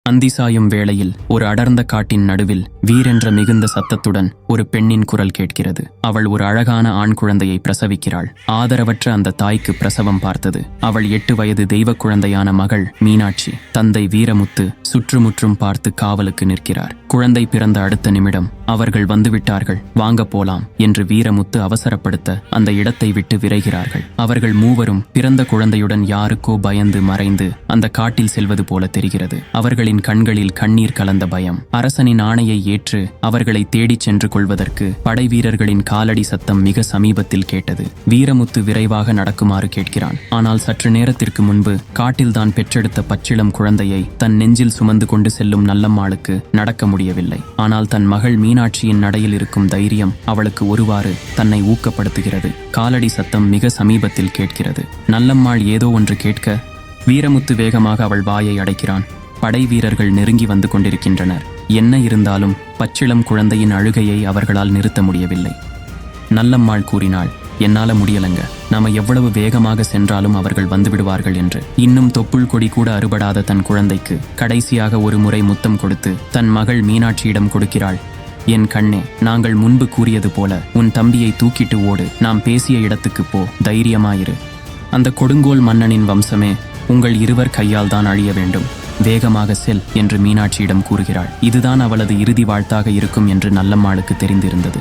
அந்திசாயும் வேளையில் ஒரு அடர்ந்த காட்டின் நடுவில் வீரென்ற மிகுந்த சத்தத்துடன் ஒரு பெண்ணின் குரல் கேட்கிறது. அவள் ஒரு அழகான ஆண் குழந்தையை பிரசவிக்கிறாள். ஆதரவற்ற அந்த தாய்க்கு பிரசவம் பார்த்தது. அவள் 8 வயது தெய்வ குழந்தையான மகள் மீனாட்சி. தந்தை வீரமுத்து சுற்றுமுற்றும் பார்த்து காவலுக்கு நிற்கிறார். குழந்தை பிறந்த அடுத்த நிமிடம் அவர்கள் வந்துவிட்டார்கள், வாங்க போலாம் என்று வீரமுத்து அவசரப்படுத்த அந்த இடத்தை விட்டு விரைகிறார்கள். அவர்கள் மூவரும் பிறந்த குழந்தையுடன் யாருக்கோ பயந்து மறைந்து அந்த காட்டில் செல்வது போல தெரிகிறது. அவர்களின் கண்களில் கண்ணீர் கலந்த பயம். அரசனின் ஆணையை ஏற்று அவர்களை தேடிச் சென்று கொள்வதற்கு படை வீரர்களின் காலடி சத்தம் மிக சமீபத்தில் கேட்டது. வீரமுத்து விரைவாக நடக்குமாறு கேட்கிறான். ஆனால் சற்று நேரத்திற்கு முன்பு காட்டில்தான் பெற்றெடுத்த பச்சிளம் குழந்தையை தன் நெஞ்சில் சுமந்து கொண்டு செல்லும் நல்லம்மாளுக்கு நடக்க முடியவில்லை. ஆனால் தன் மகள் மீனாட்சியின் நடையில் இருக்கும் தைரியம் அவளுக்கு ஒருவாறு தன்னை ஊக்கப்படுத்துகிறது. காலடி சத்தம் மிக சமீபத்தில் கேட்கிறது. நல்லம்மாள் ஏதோ ஒன்று கேட்க வீரமுத்து வேகமாக அவள் வாயை அடைக்கிறான். படை வீரர்கள் நெருங்கி வந்து கொண்டிருக்கின்றனர். என்ன இருந்தாலும் பச்சிளம் குழந்தையின் அழுகையை அவர்களால் நிறுத்த முடியவில்லை. நல்லம்மாள் கூறினாள், என்னால முடியலங்க, நாம எவ்வளவு வேகமாக சென்றாலும் அவர்கள் வந்து விடுவார்கள் என்று. இன்னும் தொப்புள் கொடி கூட அறுபடாத தன் குழந்தைக்கு கடைசியாக ஒரு முறை முத்தம் கொடுத்து தன் மகள் மீனாட்சியிடம் கொடுக்கிறாள். என் கண்ணே, நாங்கள் முன்பு கூறியது போல உன் தம்பியை தூக்கிட்டு ஓடு, நாம் பேசிய இடத்துக்கு போ, தைரியமாயிரு. அந்த கொடுங்கோல் மன்னனின் வம்சமே உங்கள் இருவர் கையால் தான் அழிய வேண்டும், வேகமாக செல் என்று மீனாட்சியிடம் கூறுகிறாள். இதுதான் அவளது இறுதி வாழ்த்தாக இருக்கும் என்று நல்லம்மாளுக்கு தெரிந்திருந்தது.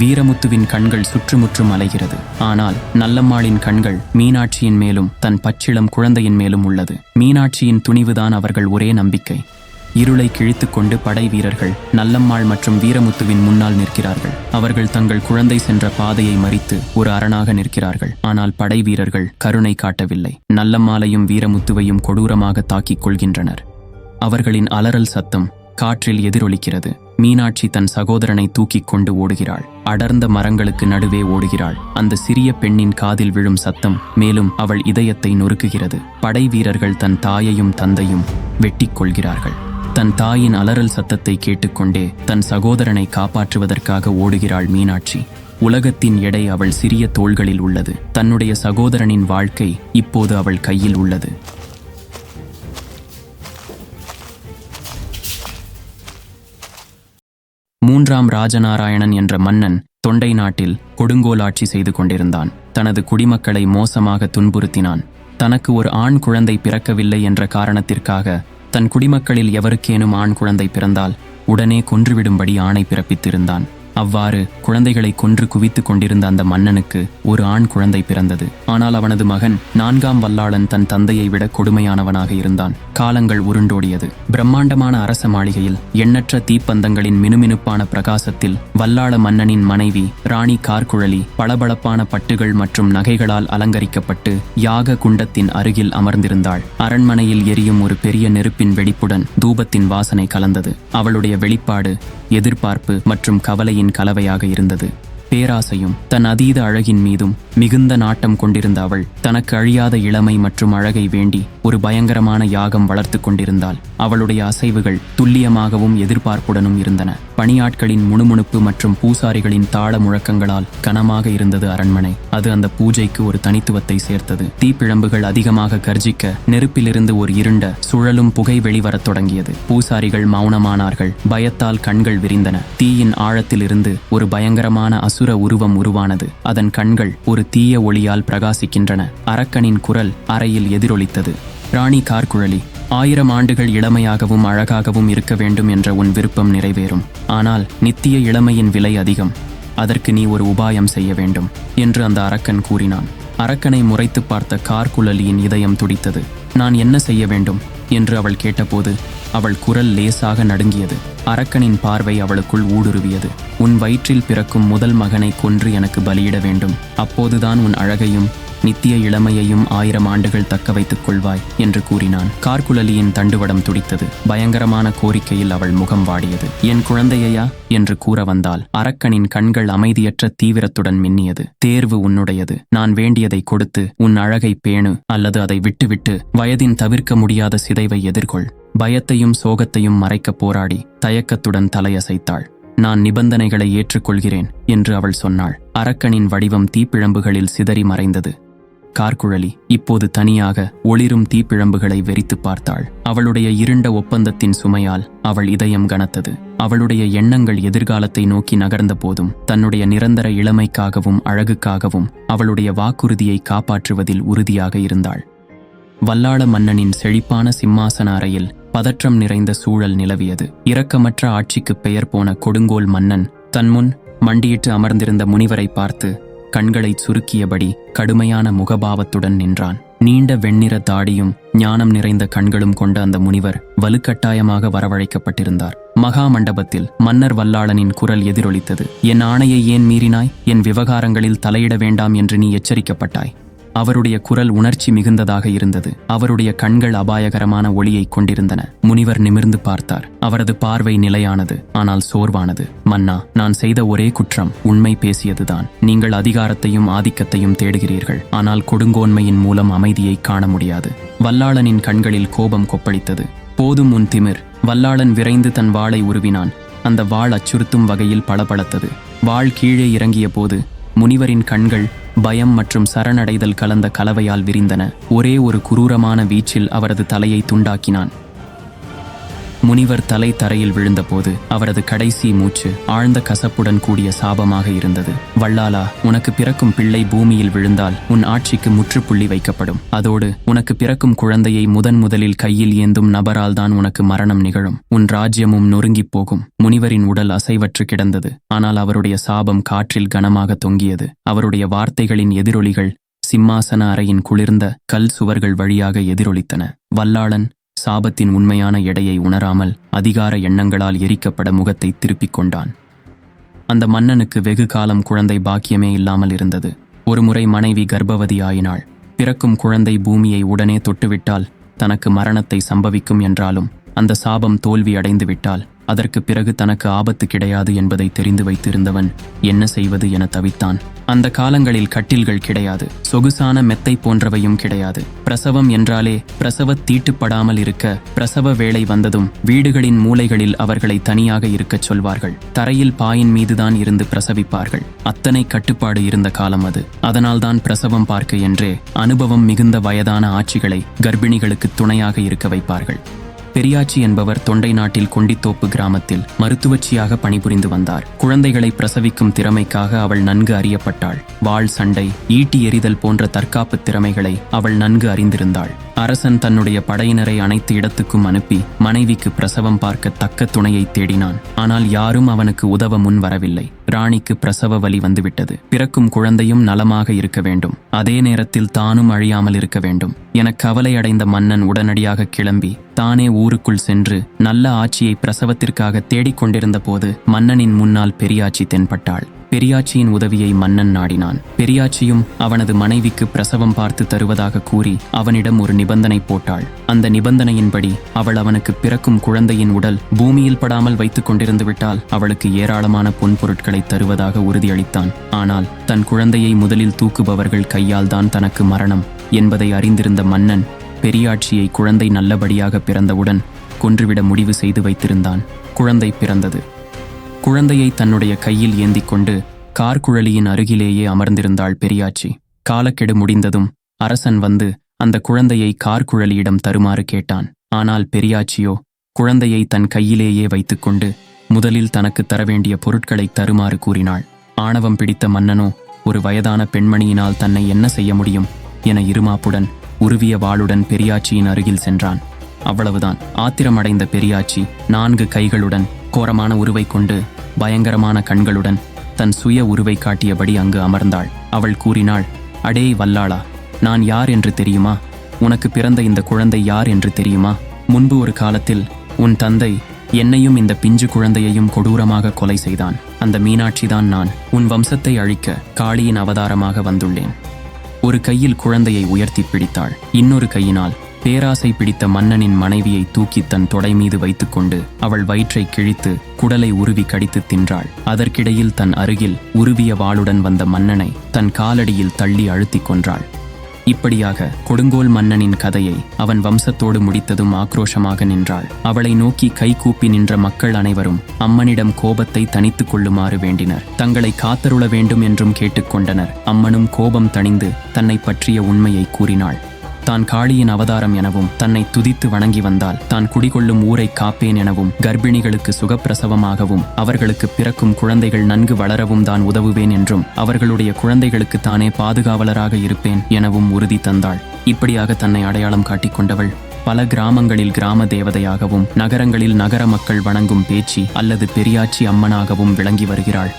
வீரமுத்துவின் கண்கள் சுற்றுமுற்றும் அலைகிறது. ஆனால் நல்லம்மாளின் கண்கள் மீனாட்சியின் மேலும் தன் பச்சிளம் குழந்தையின் மேலும் உள்ளது. மீனாட்சியின் துணிவுதான் அவர்கள் ஒரே நம்பிக்கை. இருளை கிழித்து கொண்டு படை வீரர்கள் நல்லம்மாள் மற்றும் வீரமுத்துவின் முன்னால் நிற்கிறார்கள். அவர்கள் தங்கள் குழந்தை சென்ற பாதையை மறித்து ஒரு அரணாக நிற்கிறார்கள். ஆனால் படை வீரர்கள் கருணை காட்டவில்லை. நல்லம்மாளையும் வீரமுத்துவையும் கொடூரமாக தாக்கிக் கொள்கின்றனர். அவர்களின் அலறல் சத்தம் காற்றில் எதிரொலிக்கிறது. மீனாட்சி தன் சகோதரனை தூக்கிக் கொண்டு ஓடுகிறாள். அடர்ந்த மரங்களுக்கு நடுவே ஓடுகிறாள். அந்த சிறிய பெண்ணின் காதில் விழும் சத்தம் மேலும் அவள் இதயத்தை நொறுக்குகிறது. படை வீரர்கள் தன் தாயையும் தந்தையும் வெட்டிக் கொள்கிறார்கள். தன் தாயின் அலறல் சத்தத்தை கேட்டுக்கொண்டே தன் சகோதரனை காப்பாற்றுவதற்காக ஓடுகிறாள் மீனாட்சி. உலகத்தின் எடை அவள் சிறிய தோள்களில் உள்ளது. தன்னுடைய சகோதரனின் வாழ்க்கை இப்போது அவள் கையில் உள்ளது. மூன்றாம் ராஜநாராயணன் என்ற மன்னன் தொண்டை நாட்டில் கொடுங்கோலாட்சி செய்து கொண்டிருந்தான். தனது குடிமக்களை மோசமாக துன்புறுத்தினான். தனக்கு ஒரு ஆண் குழந்தை பிறக்கவில்லை என்ற காரணத்திற்காக தன் குடிமக்களில் எவருக்கேனும் ஆண் குழந்தை பிறந்தால் உடனே கொன்றுவிடும்படி ஆணை பிறப்பித்திருந்தான். அவ்வாறு குழந்தைகளை கொன்று குவித்து கொண்டிருந்த அந்த மன்னனுக்கு ஒரு ஆண் குழந்தை பிறந்தது. ஆனால் அவனது மகன் 4ஆம் வல்லாளன் தன் தந்தையை விட கொடுமையானவனாக இருந்தான். காலங்கள் உருண்டோடியது. பிரம்மாண்டமான அரச மாளிகையில் எண்ணற்ற தீப்பந்தங்களின் மினுமினுப்பான பிரகாசத்தில் வல்லாள மன்னனின் மனைவி ராணி கார்குழலி பளபளப்பான பட்டுகள் மற்றும் நகைகளால் அலங்கரிக்கப்பட்டு யாக குண்டத்தின் அருகில் அமர்ந்திருந்தாள். அரண்மனையில் எரியும் ஒரு பெரிய நெருப்பின் வெடிப்புடன் தூபத்தின் வாசனை கலந்தது. அவளுடைய வெளிப்பாடு எதிர்பார்ப்பு மற்றும் கவலையின் கலவையாக இருந்தது. பேராசையும் தன் அதீத அழகின் மீதும் மிகுந்த நாட்டம் கொண்டிருந்த அவள் தனக்கு அழியாத இளமை மற்றும் அழகை வேண்டி ஒரு பயங்கரமான யாகம் வளர்த்து கொண்டிருந்தாள். அவளுடைய அசைவுகள் துல்லியமாகவும் எதிர்பார்ப்புடனும் இருந்தன. பணியாட்களின் முணுமுணுப்பு மற்றும் பூசாரிகளின் தாள முழக்கங்களால் கனமாக இருந்தது அரண்மனை. அது அந்த பூஜைக்கு ஒரு தனித்துவத்தை சேர்த்தது. தீப்பிழம்புகள் அதிகமாக கர்ஜிக்க நெருப்பிலிருந்து ஒரு இருண்ட சுழலும் புகை வெளிவரத் தொடங்கியது. பூசாரிகள் மௌனமானார்கள். பயத்தால் கண்கள் விரிந்தன. தீயின் ஆழத்திலிருந்து ஒரு பயங்கரமான அசுர உருவம் உருவானது. அதன் கண்கள் ஒரு தீய ஒளியால் பிரகாசிக்கின்றன. அரக்கனின் குரல் அறையில் எதிரொலித்தது. ராணி கார்குழலி, 1000 ஆண்டுகள் இளமையாகவும் அழகாகவும் இருக்க வேண்டும் என்ற உன் விருப்பம் நிறைவேறும். ஆனால் நித்திய இளமையின் விலை அதிகம். அதற்கு நீ ஒரு உபாயம் செய்ய வேண்டும் என்று அந்த அரக்கன் கூறினான். அரக்கனை முறைத்து பார்த்த கார்குழலியின் இதயம் துடித்தது. நான் என்ன செய்ய வேண்டும் என்று அவள் கேட்டபோது அவள் குரல் லேசாக நடுங்கியது. அரக்கனின் பார்வை அவளுக்குள் ஊடுருவியது. உன் வயிற்றில் பிறக்கும் முதல் மகனை கொன்று எனக்கு பலியிட வேண்டும். அப்போதுதான் உன் அழகையும் நித்திய இளமையையும் 1000 ஆண்டுகள் தக்க வைத்துக் கொள்வாய் என்று கூறினான். கார்குழலியின் தண்டுவடம் துடித்தது. பயங்கரமான கோரிக்கையில் அவள் முகம் வாடியது. என் குழந்தையா என்று கூற வந்தால் அரக்கனின் கண்கள் அமைதியற்ற தீவிரத்துடன் மின்னியது. தேர்வு உன்னுடையது. நான் வேண்டியதை கொடுத்து உன் அழகை பேணு, அல்லது அதை விட்டுவிட்டு வயதின் தவிர்க்க முடியாத சிதைவை எதிர்கொள். பயத்தையும் சோகத்தையும் மறைக்க போராடி தயக்கத்துடன் தலையசைத்தாள். நான் நிபந்தனைகளை ஏற்றுக்கொள்கிறேன் என்று அவள் சொன்னாள். அரக்கனின் வடிவம் தீப்பிழம்புகளில் சிதறி மறைந்தது. கார்குழலி இப்போது தனியாக ஒளிரும் தீப்பிழம்புகளை வெறித்து பார்த்தாள். அவளுடைய இருண்ட ஒப்பந்தத்தின் சுமையால் அவள் இதயம் கனத்தது. அவளுடைய எண்ணங்கள் எதிர்காலத்தை நோக்கி நகர்ந்த போதும் தன்னுடைய நிரந்தர இளமைக்காகவும் அழகுக்காகவும் அவளுடைய வாக்குறுதியை காப்பாற்றுவதில் உறுதியாக இருந்தாள். வல்லாள மன்னனின் செழிப்பான சிம்மாசன அறையில் பதற்றம் நிறைந்த சூழல் நிலவியது. இரக்கமற்ற ஆட்சிக்கு பெயர் போன கொடுங்கோல் மன்னன் தன்முன் மண்டியிட்டு அமர்ந்திருந்த முனிவரை பார்த்து கண்களை சுருக்கியபடி கடுமையான முகபாவத்துடன் நின்றான். நீண்ட வெண்ணிற தாடியும் ஞானம் நிறைந்த கண்களும் கொண்ட அந்த முனிவர் வலுக்கட்டாயமாக வரவழைக்கப்பட்டிருந்தார். மகா மண்டபத்தில் மன்னர் வல்லாளனின் குரல் எதிரொலித்தது. என் ஆணையை ஏன் மீறினாய்? என் விவகாரங்களில் தலையிட வேண்டாம் என்று நீ எச்சரிக்கப்பட்டாய். அவருடைய குரல் உணர்ச்சி மிகுந்ததாக இருந்தது. அவருடைய கண்கள் அபாயகரமான ஒளியை கொண்டிருந்தன. முனிவர் நிமிர்ந்து பார்த்தார். அவரது பார்வை நிலையானது, ஆனால் சோர்வானது. மன்னா, நான் செய்த ஒரே குற்றம் உண்மை பேசியதுதான். நீங்கள் அதிகாரத்தையும் ஆதிக்கத்தையும் தேடுகிறீர்கள், ஆனால் கொடுங்கோன்மையின் மூலம் அமைதியை காண முடியாது. வல்லாளனின் கண்களில் கோபம் கொப்பளித்தது. போதும் உன் திமிர். வல்லாளன் விரைந்து தன் வாளை உருவினான். அந்த வாள் அச்சுறுத்தும் வகையில் பளபளத்தது. வாள் கீழே இறங்கிய போது முனிவரின் கண்கள் பயம் மற்றும் சரணடைதல் கலந்த கலவையால் விரிந்தன. ஒரே ஒரு குரூரமான வீச்சில் அவரது தலையை துண்டாக்கினான். முனிவர் தலை தரையில் விழுந்தபோது அவரது கடைசி மூச்சு ஆழ்ந்த கசப்புடன் கூடிய சாபமாக இருந்தது. வல்லாளா, உனக்கு பிறக்கும் பிள்ளை பூமியில் விழுந்தால் உன் ஆட்சிக்கு முற்றுப்புள்ளி வைக்கப்படும். அதோடு உனக்கு பிறக்கும் குழந்தையை முதலில் கையில் ஏந்தும் நபரால் தான் உனக்கு மரணம் நிகழும். உன் ராஜ்யமும் நொறுங்கிப் போகும். முனிவரின் உடல் அசைவற்று கிடந்தது. ஆனால் அவருடைய சாபம் காற்றில் கனமாக தொங்கியது. அவருடைய வார்த்தைகளின் எதிரொலிகள் சிம்மாசன அறையின் குளிர்ந்த கல் சுவர்கள் வழியாக எதிரொலித்தன. வல்லாளன் சாபத்தின் உண்மையான எடையை உணராமல் அதிகார எண்ணங்களால் எரிக்கப்பட முகத்தை திருப்பிக் கொண்டான். அந்த மன்னனுக்கு வெகு காலம் குழந்தை பாக்கியமே இல்லாமல் இருந்தது. ஒருமுறை மனைவி கர்ப்பவதி ஆயினாள். பிறக்கும் குழந்தை பூமியை உடனே தொட்டுவிட்டால் தனக்கு மரணத்தை சம்பவிக்கும் என்றாலும் அந்த சாபம் தோல்வி அடைந்து விட்டால் அதற்கு பிறகு தனக்கு ஆபத்து கிடையாது என்பதை தெரிந்து வைத்திருந்தவன் என்ன செய்வது என தவித்தான். அந்த காலங்களில் கட்டில்கள் கிடையாது, சொகுசான மெத்தை போன்றவையும் கிடையாது. பிரசவம் என்றாலே பிரசவ தீட்டுப்படாமல் இருக்க பிரசவ வேளை வந்ததும் வீடுகளின் மூலைகளில் அவர்களை தனியாக இருக்கச் சொல்வார்கள். தரையில் பாயின் மீதுதான் இருந்து பிரசவிப்பார்கள். அத்தனை கட்டுப்பாடு இருந்த காலம் அது. அதனால்தான் பிரசவம் பார்க்க என்றே அனுபவம் மிகுந்த வயதான ஆட்சிகளை கர்ப்பிணிகளுக்கு துணையாக இருக்க வைப்பார்கள். பெரியாச்சி என்பவர் தொண்டை நாட்டில் கொண்டித்தோப்பு கிராமத்தில் மருத்துவச்சியாக பணிபுரிந்து வந்தார். குழந்தைகளை பிரசவிக்கும் திறமைக்காக அவள் நன்கு அறியப்பட்டாள். வாள் சண்டை, ஈட்டி எறிதல் போன்ற தற்காப்பு திறமைகளை அவள் நன்கு அறிந்திருந்தாள். அரசன் தன்னுடைய படையினரை அனைத்து இடத்துக்கும் அனுப்பி மனைவிக்கு பிரசவம் பார்க்க தக்க துணையை தேடினான். ஆனால் யாரும் அவனுக்கு உதவ முன் வரவில்லை. ராணிக்கு பிரசவ வலி வந்துவிட்டது. பிறக்கும் குழந்தையும் நலமாக இருக்க வேண்டும், அதே நேரத்தில் தானும் அழியாமல் இருக்க வேண்டும் என கவலை அடைந்த மன்னன் உடனடியாக கிளம்பி தானே ஊருக்குள் சென்று நல்ல ஆட்சியை பிரசவத்திற்காக தேடிக்கொண்டிருந்த போது மன்னனின் முன்னால் பெரியாச்சி தென்பட்டாள். பெரியாச்சியின் உதவியை மன்னன் நாடினான். பெரியாச்சியும் அவனது மனைவிக்கு பிரசவம் பார்த்து தருவதாக கூறி அவனிடம் ஒரு நிபந்தனை போட்டாள். அந்த நிபந்தனையின்படி அவள் அவனுக்கு பிறக்கும் குழந்தையின் உடல் பூமியில் படாமல் வைத்துக் கொண்டிருந்து விட்டால் அவளுக்கு ஏராளமான பொன் பொருட்களை தருவதாக உறுதியளித்தான். ஆனால் தன் குழந்தையை முதலில் தூக்குபவர்கள் கையால் தான் தனக்கு மரணம் என்பதை அறிந்திருந்த மன்னன் பெரியாட்சியை குழந்தை நல்லபடியாக பிறந்தவுடன் கொன்றுவிட முடிவு செய்து வைத்திருந்தான். குழந்தை பிறந்தது. குழந்தையை தன்னுடைய கையில் ஏந்திக் கொண்டு கார்குழலியின் அருகிலேயே அமர்ந்திருந்தாள் பெரியாச்சி. காலக்கெடு முடிந்ததும் அரசன் வந்து அந்த குழந்தையை கார்குழலியிடம் தருமாறு கேட்டான். ஆனால் பெரியாச்சியோ குழந்தையை தன் கையிலேயே வைத்துக்கொண்டு முதலில் தனக்கு தரவேண்டிய பொருட்களை தருமாறு கூறினாள். ஆணவம் பிடித்த மன்னனோ ஒரு வயதான பெண்மணியினால் தன்னை என்ன செய்ய முடியும் என இருமாப்புடன் உருவிய வாளுடன் பெரியாச்சியின் அருகில் சென்றான். அவ்வளவுதான். ஆத்திரமடைந்த பெரியாச்சி 4 கைகளுடன் கோரமான உருவை கொண்டு பயங்கரமான கண்களுடன் தன் சுய உருவை காட்டியபடி அங்கு அமர்ந்தாள். அவள் கூறினாள், அடே வல்லாளா, நான் யார் என்று தெரியுமா? உனக்கு பிறந்த இந்த குழந்தை யார் என்று தெரியுமா? முன்பு ஒரு காலத்தில் உன் தந்தை என்னையும் இந்த பிஞ்சு குழந்தையையும் கொடூரமாக கொலை செய்தான். அந்த மீனாட்சிதான் நான். உன் வம்சத்தை அழிக்க காளியின் அவதாரமாக வந்துள்ளேன். ஒரு கையில் குழந்தையை உயர்த்தி பிடித்தாள். இன்னொரு கையினால் பேராசை பிடித்த மன்னனின் மனைவியை தூக்கி தன் தொடை மீது வைத்துக்கொண்டு அவள் வயிற்றை கிழித்து குடலை உருவி கடித்து தின்றாள். அதற்கிடையில் தன் அருகில் உருவிய வாளுடன் வந்த மன்னனை தன் காலடியில் தள்ளி அழுத்திக் கொன்றாள். இப்படியாக கொடுங்கோல் மன்னனின் கதையை அவன் வம்சத்தோடு முடித்ததும் ஆக்ரோஷமாக நின்றாள். அவளை நோக்கி கைகூப்பி நின்ற மக்கள் அனைவரும் அம்மனிடம் கோபத்தை தணித்துக் கொள்ளுமாறு வேண்டினர். தங்களை காத்தருள வேண்டும் என்றும் கேட்டுக்கொண்டனர். அம்மனும் கோபம் தணிந்து தன்னை பற்றிய உண்மையை கூறினாள். தான் காளியின் அவதாரம் எனவும் தன்னை துதித்து வணங்கி வந்தால் தான் குடிகொள்ளும் ஊரை காப்பேன் எனவும் கர்ப்பிணிகளுக்கு சுகப்பிரசவமாகவும் அவர்களுக்கு பிறக்கும் குழந்தைகள் நன்கு வளரவும் தான் உதவுவேன் என்றும் அவர்களுடைய குழந்தைகளுக்கு தானே பாதுகாவலராக இருப்பேன் எனவும் உறுதி தந்தாள். இப்படியாக தன்னை அடையாளம் காட்டிக்கொண்டவள் பல கிராமங்களில் கிராம தேவதையாகவும் நகரங்களில் நகர மக்கள் வணங்கும் பேச்சி அல்லது பெரியாச்சி அம்மனாகவும் விளங்கி வருகிறாள்.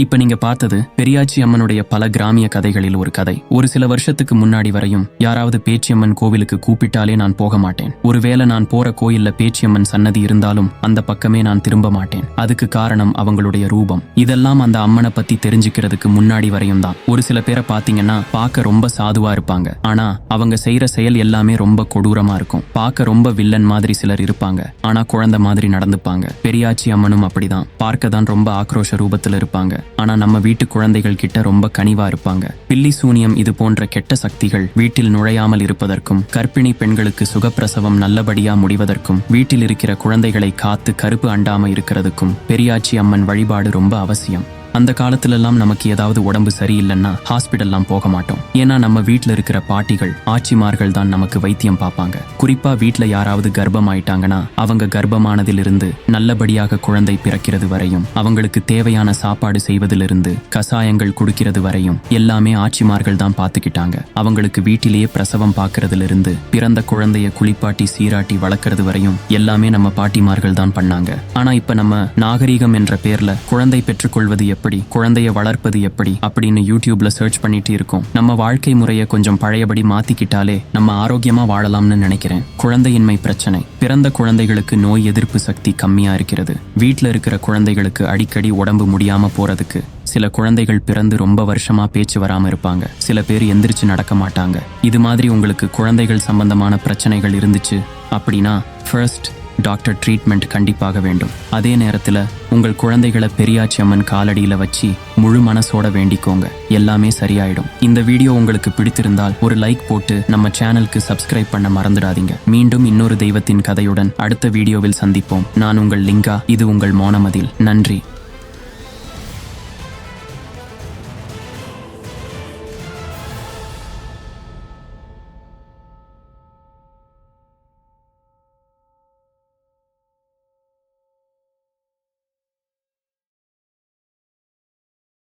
இப்ப நீங்க பார்த்தது பெரியாச்சி அம்மனுடைய பல கிராமிய கதைகளில் ஒரு கதை. ஒரு சில வருஷத்துக்கு முன்னாடி வரையும் யாராவது பேச்சியம்மன் கோவிலுக்கு கூப்பிட்டாலே நான் போக மாட்டேன். ஒருவேளை நான் போற கோயில்ல பேச்சியம்மன் சன்னதி இருந்தாலும் அந்த பக்கமே நான் திரும்ப மாட்டேன். அதுக்கு காரணம் அவங்களுடைய ரூபம். இதெல்லாம் அந்த அம்மனை பத்தி தெரிஞ்சுக்கிறதுக்கு முன்னாடி வரையும் தான். ஒரு சில பேரை பாத்தீங்கன்னா பார்க்க ரொம்ப சாதுவா இருப்பாங்க, ஆனா அவங்க செய்யற செயல் எல்லாமே ரொம்ப கொடூரமா இருக்கும். பார்க்க ரொம்ப வில்லன் மாதிரி சிலர் இருப்பாங்க, ஆனா குழந்தை மாதிரி நடந்துப்பாங்க. பெரியாச்சி அம்மனும் அப்படிதான். பார்க்க தான் ரொம்ப ஆக்ரோஷ ரூபத்துல இருப்பாங்க, ஆனா நம்ம வீட்டு குழந்தைகள் கிட்ட ரொம்ப கனிவா இருப்பாங்க. பில்லி சூனியம் இது போன்ற கெட்ட சக்திகள் வீட்டில் நுழையாமல் இருப்பதற்கும் கர்ப்பிணி பெண்களுக்கு சுகப்பிரசவம் நல்லபடியா முடிவதற்கும் வீட்டில் இருக்கிற குழந்தைகளை காத்து கருப்பு அண்டாம இருக்கிறதுக்கும் பெரியாச்சி அம்மன் வழிபாடு ரொம்ப அவசியம். அந்த காலத்துலலாம் நமக்கு ஏதாவது உடம்பு சரியில்லைன்னா ஹாஸ்பிட்டல்லாம் போக மாட்டோம். ஏன்னா நம்ம வீட்டில் இருக்கிற பாட்டிகள் ஆச்சிமார்கள் தான் நமக்கு வைத்தியம் பார்ப்பாங்க. குறிப்பா வீட்டில் யாராவது கர்ப்பமாயிட்டாங்கன்னா அவங்க கர்ப்பமானதிலிருந்து நல்லபடியாக குழந்தை பிறக்கிறது வரையும், அவங்களுக்கு தேவையான சாப்பாடு செய்வதிலிருந்து கசாயங்கள் குடிக்கிறது வரையும் எல்லாமே ஆச்சிமார்கள் தான் பார்த்துக்கிட்டாங்க. அவங்களுக்கு வீட்டிலேயே பிரசவம் பார்க்கறதிலிருந்து பிறந்த குழந்தைய குளிப்பாட்டி சீராட்டி வளர்க்கறது வரையும் எல்லாமே நம்ம பாட்டிமார்கள் தான் பண்ணாங்க. ஆனா இப்ப நம்ம நாகரீகம் என்ற பேர்ல குழந்தை பெற்றுக்கொள்வது எப்படி, குழந்தைய வளர்ப்பது எப்படி அப்படின்னு யூடியூப்ல சர்ச் பண்ணிட்டு இருக்கோம். நம்ம வாழ்க்கை முறையை கொஞ்சம் பழையபடி மாத்திக்கிட்டாலே நம்ம ஆரோக்கியமா வாழலாம்னு நினைக்கிறேன். குழந்தையின்மை பிரச்சனை. பிறந்த குழந்தைகளுக்கு நோய் எதிர்ப்பு சக்தி கம்மியா இருக்கிறது. வீட்டில் இருக்கிற குழந்தைகளுக்கு அடிக்கடி உடம்பு முடியாம போறதுக்கு. சில குழந்தைகள் பிறந்து ரொம்ப வருஷமா பேச்சு வராம இருப்பாங்க. சில பேர் எந்திரிச்சு நடக்க மாட்டாங்க. இது மாதிரி உங்களுக்கு குழந்தைகள் சம்பந்தமான பிரச்சனைகள் இருந்துச்சு அப்படின்னா ஃபர்ஸ்ட் டாக்டர் ட்ரீட்மெண்ட் கண்டிப்பாக வேண்டும். அதே நேரத்தில் உங்கள் குழந்தைகளை பெரியாச்சி அம்மன் காலடியில வச்சு முழு மனசோட வேண்டிக்கோங்க, எல்லாமே சரியாயிடும். இந்த வீடியோ உங்களுக்கு பிடித்திருந்தால் ஒரு லைக் போட்டு நம்ம சேனலுக்கு சப்ஸ்கிரைப் பண்ண மறந்துடாதீங்க. மீண்டும் இன்னொரு தெய்வத்தின் கதையுடன் அடுத்த வீடியோவில் சந்திப்போம். நான் உங்கள் லிங்கா, இது உங்கள் மோனமதில். நன்றி.